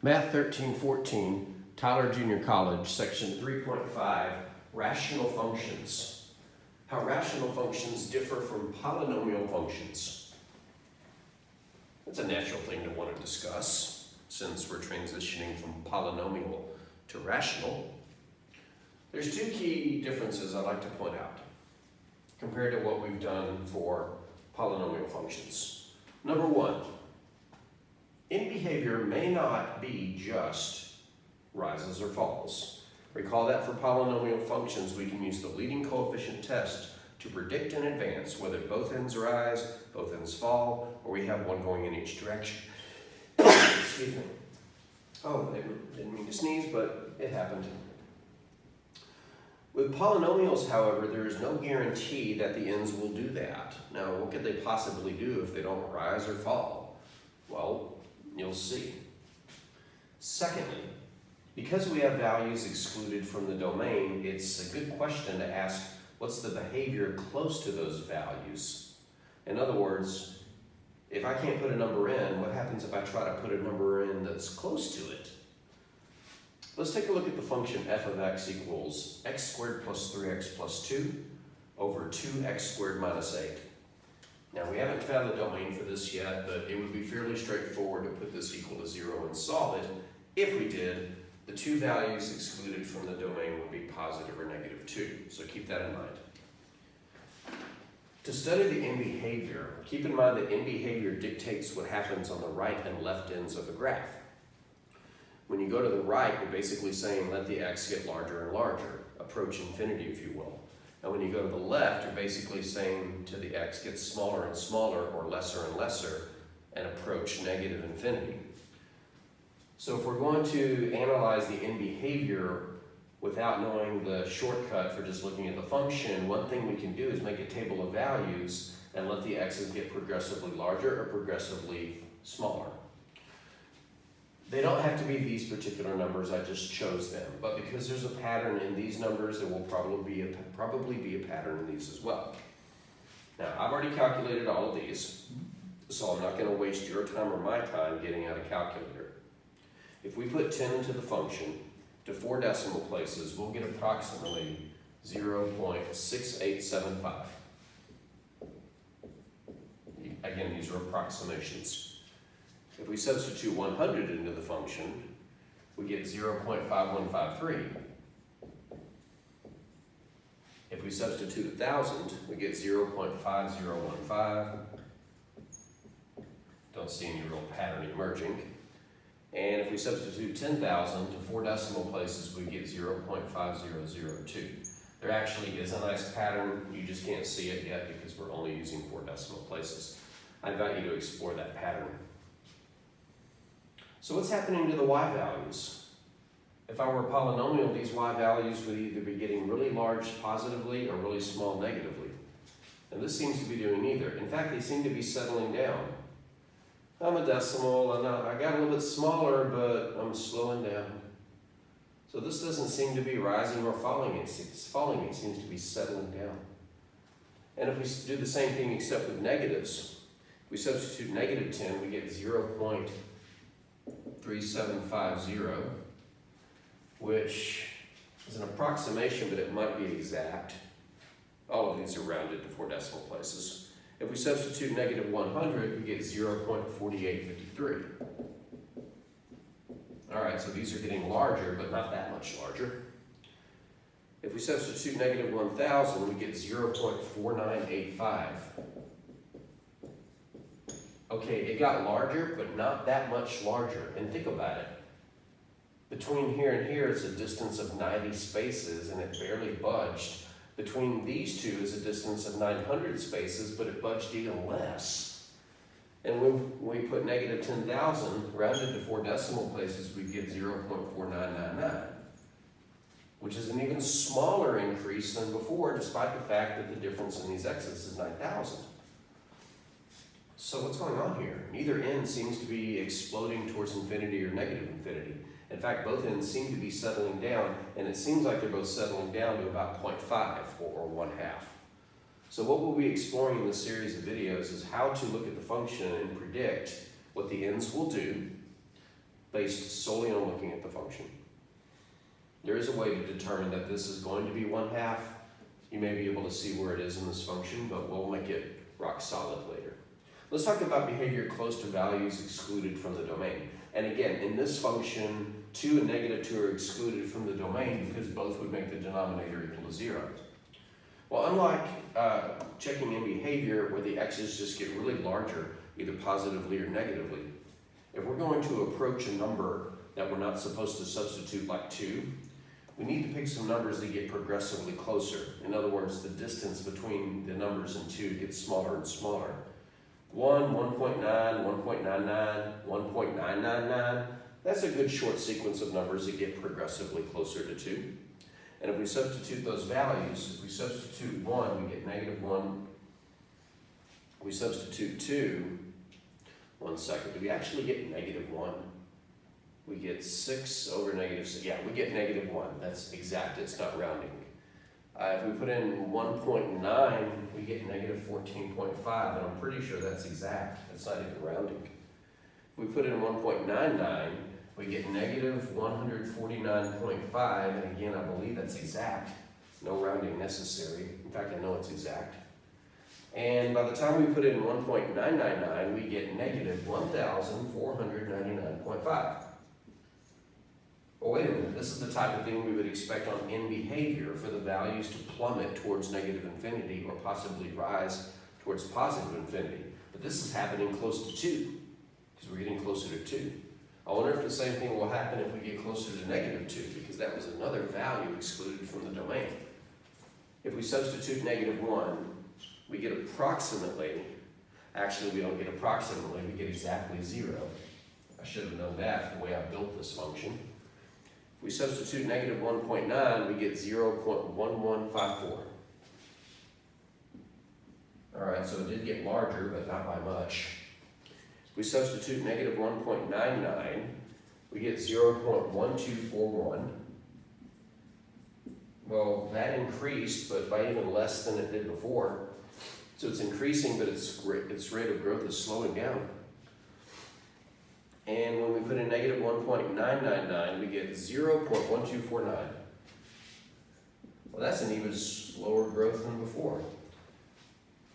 Math 1314, Tyler Junior College, section 3.5, rational functions. How rational functions differ from polynomial functions. That's a natural thing to want to discuss since we're transitioning from polynomial to rational. There's two key differences I'd like to point out compared to what we've done for polynomial functions. Number one, in behavior may not be just rises or falls. Recall that for polynomial functions, we can use the leading coefficient test to predict in advance whether both ends rise, both ends fall, or we have one going in each direction. Excuse me. Oh, I didn't mean to sneeze, but it happened. With polynomials, however, there is no guarantee that the ends will do that. Now, what could they possibly do if they don't rise or fall? Well, you'll see. Secondly, because we have values excluded from the domain, it's a good question to ask, what's the behavior close to those values? In other words, if I can't put a number in, what happens if I try to put a number in that's close to it? Let's take a look at the function f of x equals x squared plus 3x plus 2 over 2x squared minus 8. Now, we haven't found the domain for this yet, but it would be fairly straightforward to put this equal to 0 and solve it. If we did, the two values excluded from the domain would be positive or negative 2. So keep that in mind. To study the end behavior, keep in mind that end behavior dictates what happens on the right and left ends of the graph. When you go to the right, you're basically saying let the x get larger and larger, approach infinity, if you will. And when you go to the left, you're basically saying to the x get smaller and smaller or lesser and lesser and approach negative infinity. So if we're going to analyze the end behavior without knowing the shortcut for just looking at the function, one thing we can do is make a table of values and let the x's get progressively larger or progressively smaller. They don't have to be these particular numbers, I just chose them. But because there's a pattern in these numbers, there will probably be a pattern in these as well. Now, I've already calculated all of these, so I'm not going to waste your time or my time getting out a calculator. If we put 10 into the function to 4 decimal places, we'll get approximately 0.6875. Again, these are approximations. If we substitute 100 into the function, we get 0.5153. If we substitute 1,000, we get 0.5015. Don't see any real pattern emerging. And if we substitute 10,000 to 4 decimal places, we get 0.5002. There actually is a nice pattern. You just can't see it yet because we're only using 4 decimal places. I invite you to explore that pattern. So what's happening to the y values? If I were a polynomial, these y values would either be getting really large positively or really small negatively. And this seems to be doing neither. In fact, they seem to be settling down. I'm a decimal, I got a little bit smaller, but I'm slowing down. So this doesn't seem to be rising or falling. It's falling, it seems to be settling down. And if we do the same thing except with negatives, if we substitute negative 10, we get 0.3750, which is an approximation, but it might be exact. All of these are rounded to 4 decimal places. If we substitute negative 100, we get 0.4853. All right, so these are getting larger, but not that much larger. If we substitute negative 1,000, we get 0.4985. Okay, it got larger, but not that much larger. And think about it. Between here and here is a distance of 90 spaces, and it barely budged. Between these two is a distance of 900 spaces, but it budged even less. And when we put negative 10,000 rounded to 4 decimal places, we get 0.4999, which is an even smaller increase than before, despite the fact that the difference in these x's is 9,000. So what's going on here? Neither end seems to be exploding towards infinity or negative infinity. In fact, both ends seem to be settling down, and it seems like they're both settling down to about 0.5 or 1/2. So what we'll be exploring in this series of videos is how to look at the function and predict what the ends will do, based solely on looking at the function. There is a way to determine that this is going to be 1/2. You may be able to see where it is in this function, but we'll make it rock solid later. Let's talk about behavior close to values excluded from the domain. And again, in this function, 2 and -2 are excluded from the domain because both would make the denominator equal to 0. Well, unlike checking in behavior where the x's just get really larger, either positively or negatively, if we're going to approach a number that we're not supposed to substitute like 2, we need to pick some numbers that get progressively closer. In other words, the distance between the numbers and 2 gets smaller and smaller. 1, 1.9, 1.99, 1.999, that's a good short sequence of numbers that get progressively closer to 2. And if we substitute those values, if we substitute 1, we get -1. We substitute 2, 1 second, do we actually get -1? We get 6 over -6, yeah, we get -1, that's exact, it's not rounding. If we put in 1.9, we get -14.5, and I'm pretty sure that's exact, that's not even rounding. If we put in 1.99, we get -149.5, and again, I believe that's exact. No rounding necessary. In fact, I know it's exact. And by the time we put in 1.999, we get -1,499.5. Well, wait a minute, this is the type of thing we would expect on in behavior for the values to plummet towards -infinity or possibly rise towards positive infinity. But this is happening close to 2, because we're getting closer to 2. I wonder if the same thing will happen if we get closer to -2, because that was another value excluded from the domain. If we substitute -1, we get approximately, actually we don't get approximately, we get exactly 0. I should have known that the way I built this function. If we substitute -1.9, we get 0.1154. All right, so it did get larger, but not by much. If we substitute -1.99, we get 0.1241. Well, that increased, but by even less than it did before. So it's increasing, but its rate of growth is slowing down. And when we put in -1.999, we get 0.1249. Well, that's an even slower growth than before.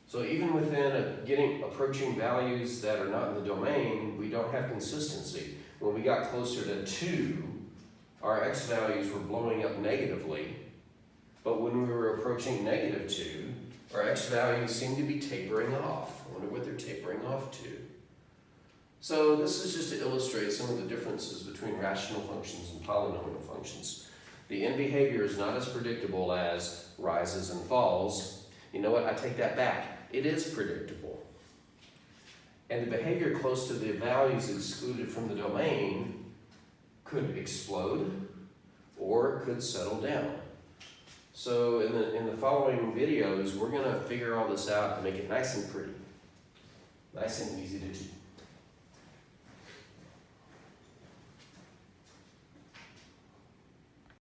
So even within approaching values that are not in the domain, we don't have consistency. When we got closer to 2, our x values were blowing up negatively. But when we were approaching -2, our x values seem to be tapering off. I wonder what they're tapering off to. So this is just to illustrate some of the differences between rational functions and polynomial functions. The end behavior is not as predictable as rises and falls. You know what? I take that back. It is predictable. And the behavior close to the values excluded from the domain could explode or could settle down. So in the following videos, we're going to figure all this out and make it nice and pretty. Nice and easy to do.